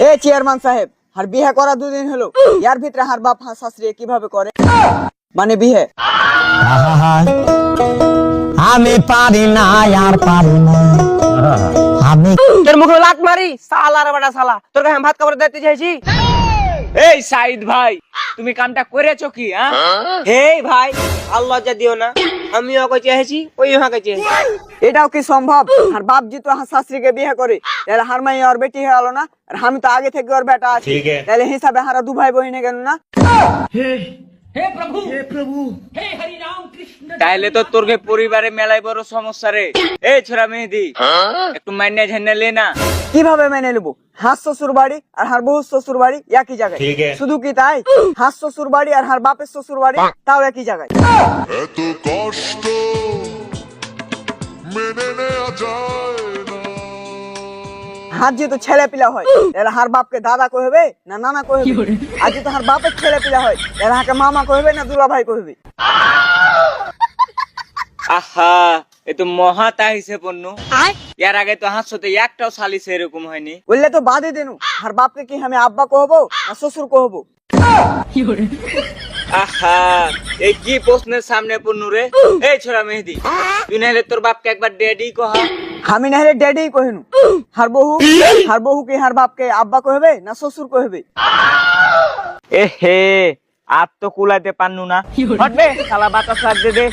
এ chairman সাহেব, আর বিয়ে করা 2 দিন হলো, ইয়ার ভিতরে আর বাপ শাশুড়ি কিভাবে করে মানে বিয়ে? আমি পারি না, আর পারি না আমি। তোর মুখে লাত মারি সালার বেটা সালা, তোর কাছে আমি ভাত খাবার দিতে চাইছি। এই সাইদ ভাই, তুমি কামটা করেছো কি? এই ভাই আল্লাহ যা দিও না, আমি ওকে চেয়েছি ওই ওকে চেয়েছি। এটাও কি সম্ভব? আর বাপ জি তো শাশুড়িকে বিয়ে করে, তাহলে হার মাই ওর বেটি হয়ে গেল না? আর আমি তো আগে থেকে ওর বেটা আছি, তাহলে হিসাবে হারা 2 ভাই বহিনে গেল না? তাইলে তো তোর পরিবারে মেলাই বড় সমস্যা রে। এই ছোড়া মেহেদি, একটু মাইনে ঝেনে লে না। কিভাবে মেনে নেবো? হাস শ্বশুর বাড়ি আর হার বহু শ্বশুর বাড়ি একই জায়গায়। শুধু কি তাই, হাস শ্বশুর বাড়ি আর হার বাপের শ্বশুর বাড়ি তাও একই জায়গায়। এত কষ্ট মেনে নেওয়া যায় না। হাত যেহেতু ছেলে পিলা হয়, তাহলে হার বাপকে দাদা কহবে না নানা কহবে? আর যেহেতু হার বাপের ছেলে পিলা হয়, তাহলে হাকে মামা কহবে না দুলা ভাই কহবে? আহা, এ তো মহা তাহিসে পণ্য। এর আগে তো হাসতে একটাও সালিস এরকম হয়নি। বললে তো বাদে দেনু, আর বাপকে কি আমি আব্বা কহবো না শ্বশুর কহবো? আহা, এই কি প্রশ্নের সামনে পণ্য রে। এই ছোড়া মেহেদি, তুই নাহলে তোর বাপকে একবার ড্যাডি কহা। আমি না হলে ড্যাডি কহিনু। হার বহু কি হার বাপকে আব্বা কহবে না শ্বশুর কহবে? এ হে, আর তো কুলাইতে পারনু না। হটবে শালা, বাতাস লাগতে দে।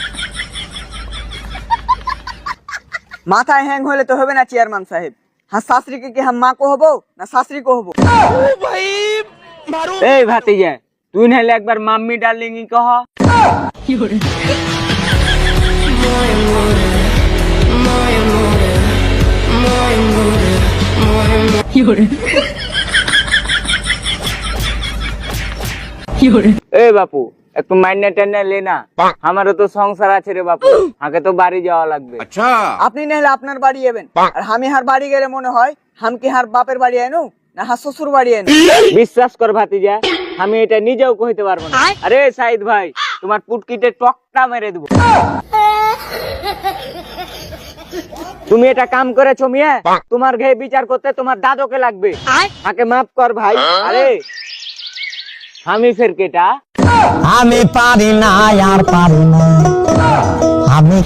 মাথায় হ্যাং হলে তো হবে না চেয়ারম্যান সাহেব। হ্যাঁ, শাশুড়িকে কি হাম মা কহবো না শাশুড়ি কহবো? এই ভাতিজা, তুই নাহলে একবার মাম্মি ডার্লিং কহ। এই বাপু, একটু মাইনে টাইনে লে না, আমারও তো সংসার আছে রে বাপু, আগে তো বাড়ি যাওয়া লাগবে। আপনি নাহলে আপনার বাড়ি যাবেন, আর আমি হার বাড়ি গেলে মনে হয় হাম কি হার বাপের বাড়ি আইনু না হার শ্বশুর বাড়ি আইনু? বিশ্বাস কর ভাতিজা, আমি এটা নিজেও কইতে পারবো না। আরে সাইদ ভাই, তোমার পুটকিতে টকটা মেরে দেবো। তুমি এটা কাম করেছো মিয়া, তোমার ঘে বিচার করতে তোমার দাদুকে লাগবে। আকে মাফ কর ভাই। আরে আমি ফের কেটা? আমি পারি না, আর পারি না আমি।